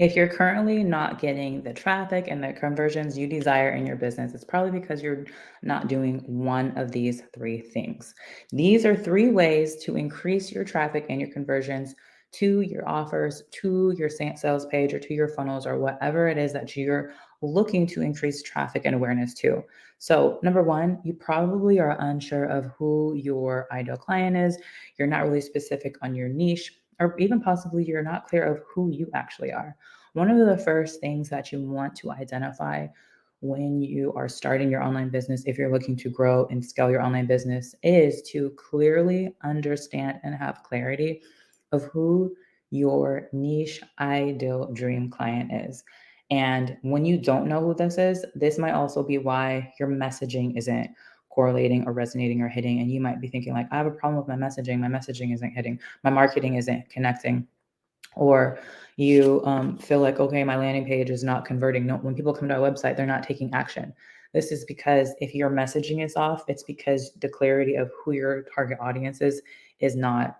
If you're currently not getting the traffic and the conversions you desire in your business, it's probably because you're not doing one of these three things. These are three ways to increase your traffic and your conversions to your offers, to your sales page, or to your funnels, or whatever it is that you're looking to increase traffic and awareness to. So, number one, you probably are unsure of who your ideal client is. You're not really specific on your niche, or even possibly you're not clear of who you actually are. One of the first things that you want to identify when you are starting your online business, if you're looking to grow and scale your online business, is to clearly understand and have clarity of who your niche ideal dream client is. And when you don't know who this is, this might also be why your messaging isn't correlating or resonating or hitting. And you might be thinking, like, I have a problem with my messaging isn't hitting, my marketing isn't connecting, or you feel like, okay, my landing page is not converting. No, when people come to our website, they're not taking action. This is because if your messaging is off, it's because the clarity of who your target audience is not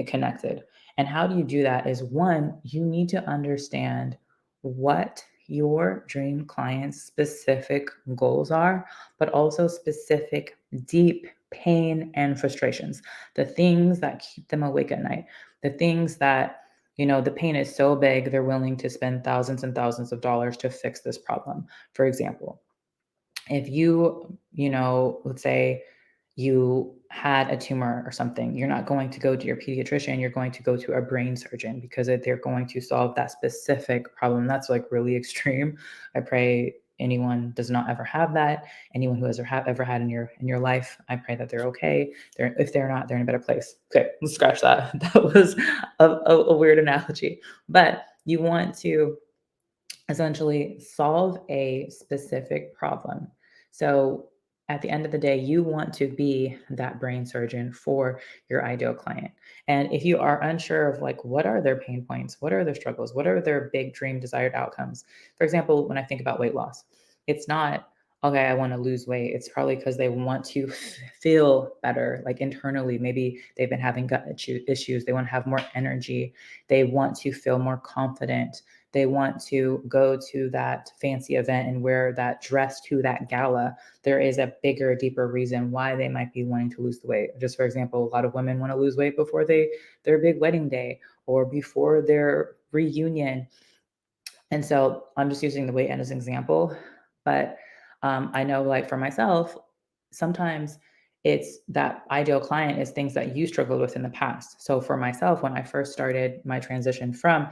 connected. And how do you do that is, one, you need to understand what your dream client's specific goals are, but also specific deep pain and frustrations, the things that keep them awake at night, the things that, the pain is so big, they're willing to spend thousands and thousands of dollars to fix this problem. For example, if let's say you had a tumor or something, you're not going to go to your pediatrician, you're going to go to a brain surgeon because they're going to solve that specific problem. That's like really extreme. I pray anyone does not ever have that. Anyone who has ever had in your life, I pray that they're okay. If they're not, they're in a better place. Okay, let's scratch that. That was a weird analogy, but you want to essentially solve a specific problem. So at the end of the day, you want to be that brain surgeon for your ideal client. And if you are unsure of, like, what are their pain points, what are their struggles, what are their big dream desired outcomes? For example, when I think about weight loss, it's not, okay, I want to lose weight. It's probably because they want to feel better, like internally. Maybe they've been having gut issues. They want to have more energy. They want to feel more confident. They want to go to that fancy event and wear that dress to that gala. There is a bigger, deeper reason why they might be wanting to lose the weight. Just for example, a lot of women want to lose weight before their big wedding day or before their reunion. And so I'm just using the weight as an example, but I know, like, for myself, sometimes it's that ideal client is things that you struggled with in the past. So for myself, when I first started my transition from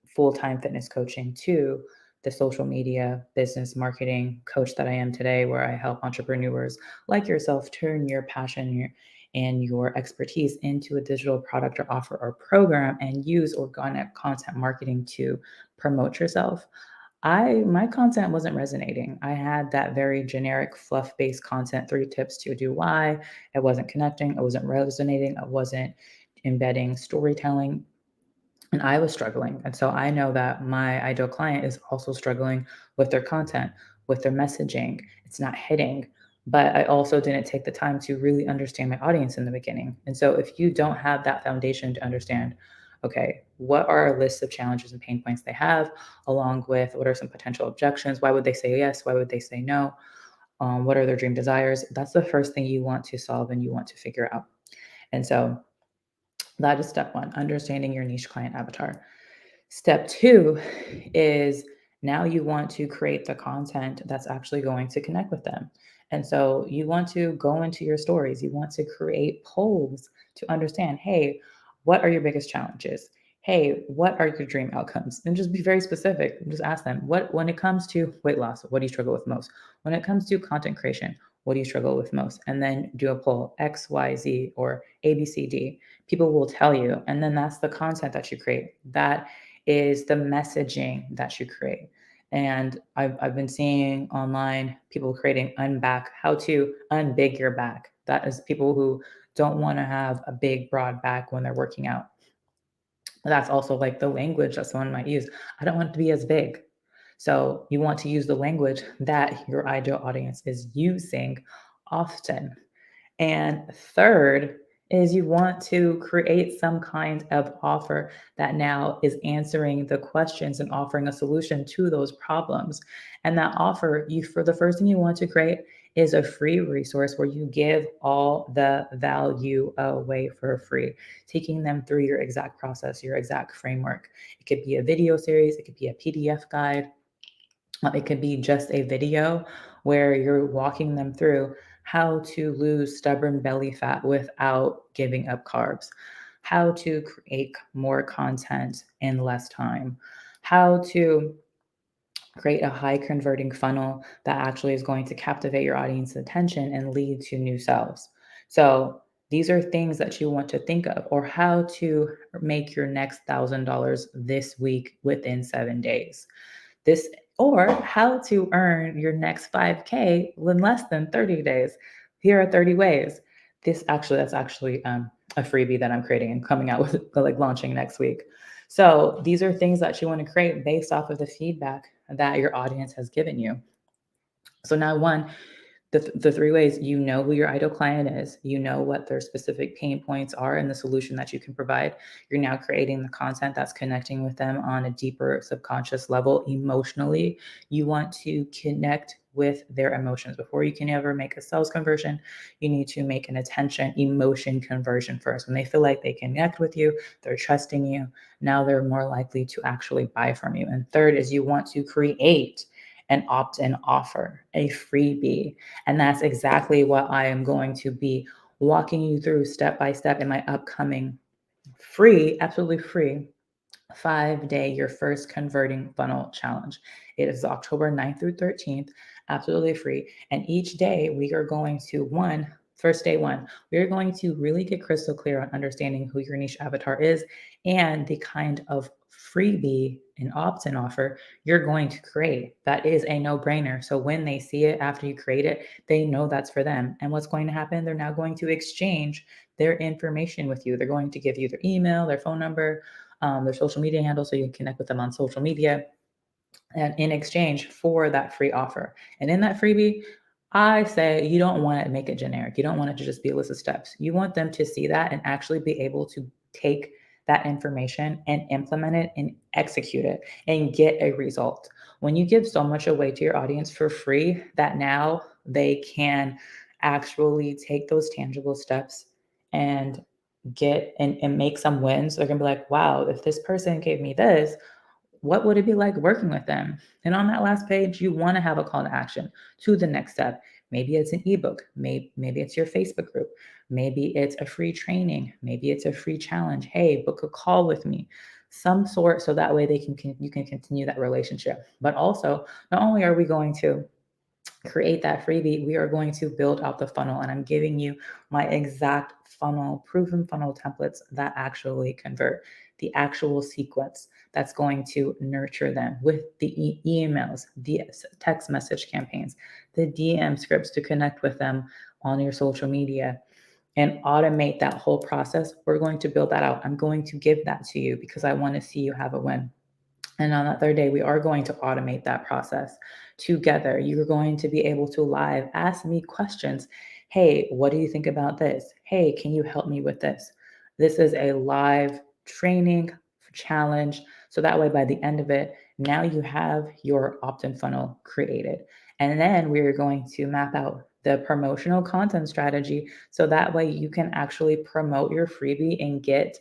full-time fitness coaching to the social media business marketing coach that I am today, where I help entrepreneurs like yourself turn your passion, and your expertise into a digital product or offer or program and use organic content marketing to promote yourself. My content wasn't resonating. I had that very generic fluff-based content, 3 tips to do why. It wasn't connecting, it wasn't resonating, it wasn't embedding storytelling, and I was struggling. And so I know that my ideal client is also struggling with their content, with their messaging. It's not hitting. But I also didn't take the time to really understand my audience in the beginning. And so if you don't have that foundation to understand, okay, what are a list of challenges and pain points they have, along with what are some potential objections? Why would they say yes? Why would they say no? What are their dream desires? That's the first thing you want to solve and you want to figure out. And so that is step one, understanding your niche client avatar. Step two is, now you want to create the content that's actually going to connect with them. And so you want to go into your stories, you want to create polls to understand, hey, what are your biggest challenges? Hey, what are your dream outcomes? And just be very specific. Just ask them, what, when it comes to weight loss, what do you struggle with most? When it comes to content creation, what do you struggle with most? And then do a poll, X, Y, Z, or A, B, C, D. People will tell you. And then that's the content that you create. That is the messaging that you create. And I've been seeing online people creating unback, how to unbig your back. That is people who don't want to have a big, broad back when they're working out. That's also like the language that someone might use. I don't want it to be as big. So you want to use the language that your ideal audience is using often. And third is you want to create some kind of offer that now is answering the questions and offering a solution to those problems. And that offer, you for the first thing you want to create is a free resource where you give all the value away for free, taking them through your exact process, your exact framework. It could be a video series, it could be a PDF guide, it could be just a video where you're walking them through how to lose stubborn belly fat without giving up carbs, how to create more content in less time, how to create a high converting funnel that actually is going to captivate your audience's attention and lead to new sales. So, these are things that you want to think of, or how to make your next $1,000 this week within 7 days. This or how to earn your next 5K in less than 30 days. Here are 30 ways. That's actually a freebie that I'm creating and coming out with, like launching next week. So these are things that you want to create based off of the feedback that your audience has given you. So now one, the three ways: you know who your ideal client is, you know what their specific pain points are and the solution that you can provide. You're now creating the content that's connecting with them on a deeper subconscious level emotionally. You want to connect with their emotions before you can ever make a sales conversion. You need to make an attention emotion conversion first. When they feel like they connect with you, they're trusting you, now they're more likely to actually buy from you. And third is you want to create an opt-in offer, a freebie. And that's exactly what I am going to be walking you through step by step in my upcoming free, absolutely free 5 day your first converting funnel challenge. It is October 9th through 13th, absolutely free. And each day we are going to first day one, we are going to really get crystal clear on understanding who your niche avatar is and the kind of freebie and opt-in offer you're going to create. That is a no-brainer. So when they see it after you create it, they know that's for them. And what's going to happen? They're now going to exchange their information with you. They're going to give you their email, their phone number, their social media handle so you can connect with them on social media and in exchange for that free offer. And in that freebie, I say you don't want to make it generic. You don't want it to just be a list of steps. You want them to see that and actually be able to take that information and implement it and execute it and get a result. When you give so much away to your audience for free that now they can actually take those tangible steps and and make some wins, they're gonna be like, wow, if this person gave me this, what would it be like working with them? And on that last page, you want to have a call to action to the next step. Maybe it's an ebook, maybe it's your Facebook group, maybe it's a free training, maybe it's a free challenge. Hey, book a call with me, some sort, so that way you can continue that relationship. But also, not only are we going to create that freebie, we are going to build out the funnel. And I'm giving you my exact funnel, proven funnel templates that actually convert, the actual sequence that's going to nurture them with the emails, the text message campaigns, the DM scripts to connect with them on your social media and automate that whole process. We're going to build that out. I'm going to give that to you because I want to see you have a win. And on that third day, we are going to automate that process together. You're going to be able to live ask me questions. Hey, what do you think about this? Hey, can you help me with this? This is a live training challenge. So that way, by the end of it, now you have your opt in funnel created. And then we're going to map out the promotional content strategy. So that way, you can actually promote your freebie and get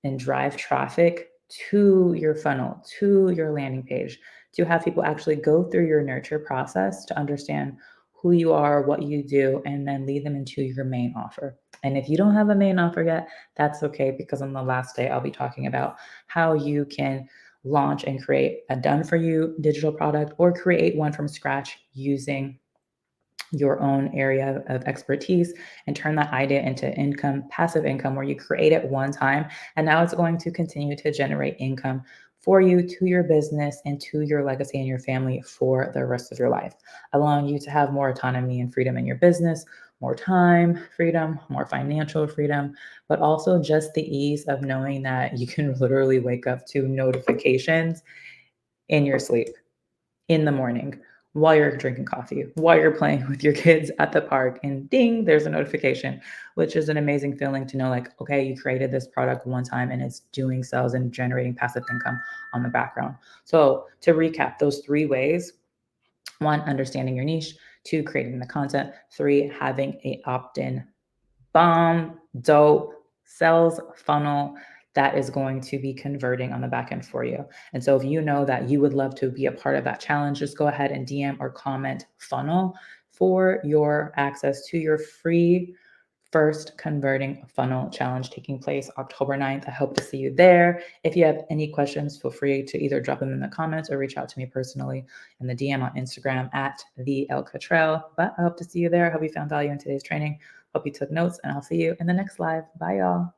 and drive traffic to your funnel, to your landing page, to have people actually go through your nurture process to understand who you are, what you do, and then lead them into your main offer. And if you don't have a main offer yet, that's okay because on the last day, I'll be talking about how you can launch and create a done for you digital product or create one from scratch using your own area of expertise and turn that idea into income, passive income, where you create it one time and now it's going to continue to generate income for you, to your business, and to your legacy and your family for the rest of your life, allowing you to have more autonomy and freedom in your business, more time freedom, more financial freedom, but also just the ease of knowing that you can literally wake up to notifications in your sleep in the morning while you're drinking coffee, while you're playing with your kids at the park, and ding, there's a notification, which is an amazing feeling to know, like, okay, you created this product one time and it's doing sales and generating passive income on the background. So to recap, those three ways: one, understanding your niche; two, creating the content; three, having a opt-in bomb, dope sales funnel that is going to be converting on the back end for you. And so if you know that you would love to be a part of that challenge, just go ahead and DM or comment funnel for your access to your free first converting funnel challenge taking place October 9th. I hope to see you there. If you have any questions, feel free to either drop them in the comments or reach out to me personally in the DM on Instagram at the El Catrell. But I hope to see you there. I hope you found value in today's training. Hope you took notes, and I'll see you in the next live. Bye, y'all.